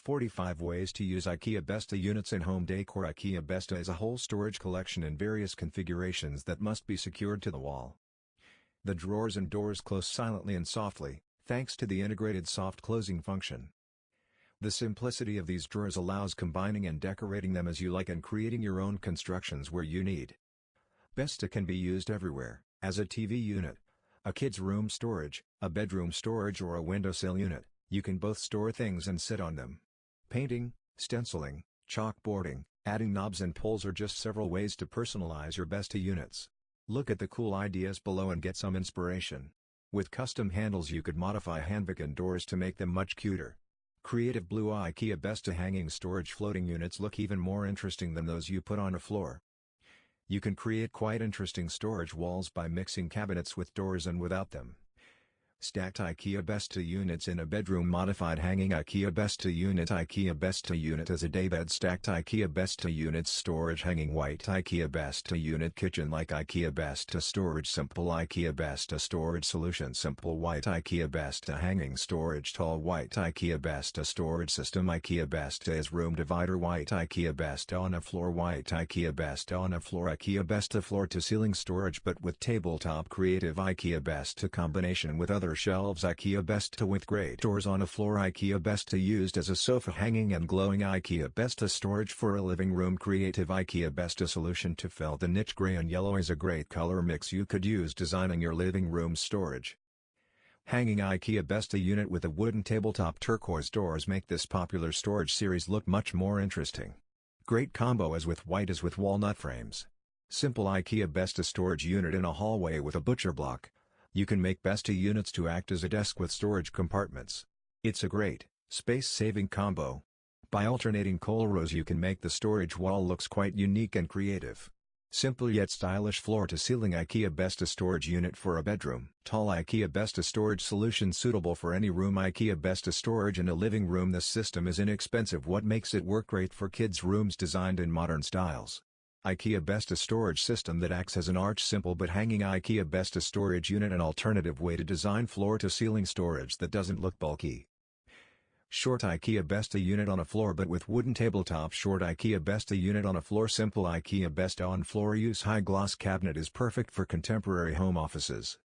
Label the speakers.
Speaker 1: 45 Ways to use IKEA Besta units in home decor. IKEA Besta is a whole storage collection in various configurations that must be secured to the wall. The drawers and doors close silently and softly, thanks to the integrated soft closing function. The simplicity of these drawers allows combining and decorating them as you like and creating your own constructions where you need. Besta can be used everywhere, as a TV unit, a kid's room storage, a bedroom storage or a windowsill unit. You can both store things and sit on them. Painting, stenciling, chalkboarding, adding knobs and pulls are just several ways to personalize your Besta units. Look at the cool ideas below and get some inspiration. With custom handles you could modify handbag and doors to make them much cuter. Creative blue IKEA Besta hanging storage floating units look even more interesting than those you put on a floor. You can create quite interesting storage walls by mixing cabinets with doors and without them. Stacked IKEA Besta units in a bedroom. Modified hanging IKEA Besta unit. IKEA Besta unit as a daybed. Stacked IKEA Besta units. Storage hanging. White IKEA Besta unit. Kitchen like IKEA Besta storage. Simple IKEA Besta storage solution. Simple white IKEA Besta hanging storage. Tall white IKEA Besta storage system. IKEA Besta is room divider. White IKEA Besta on a floor. White IKEA Besta on a floor. IKEA Besta floor to ceiling storage but with tabletop. Creative IKEA Besta combination with other shelves. IKEA Besta with great doors on a floor. IKEA Besta used as a sofa hanging and glowing. IKEA Besta storage for a living room. Creative IKEA Besta solution to fill the niche. Gray and yellow is a great color mix you could use designing your living room storage. Hanging IKEA Besta unit with a wooden tabletop. Turquoise doors make this popular storage series look much more interesting. Great combo as with white as with walnut frames. Simple IKEA Besta storage unit in a hallway with a butcher block. You can make Besta units to act as a desk with storage compartments. It's a great, space-saving combo. By alternating coal rows you can make the storage wall looks quite unique and creative. Simple yet stylish floor-to-ceiling IKEA Besta storage unit for a bedroom. Tall IKEA Besta storage solution suitable for any room. IKEA Besta storage in a living room. This system is inexpensive, what makes it work great for kids' rooms designed in modern styles. IKEA Besta storage system that acts as an arch. Simple but hanging IKEA Besta storage unit, an alternative way to design floor-to-ceiling storage that doesn't look bulky. Short IKEA Besta unit on a floor but with wooden tabletop. Short IKEA Besta unit on a floor. Simple IKEA Besta on floor use. High gloss cabinet is perfect for contemporary home offices.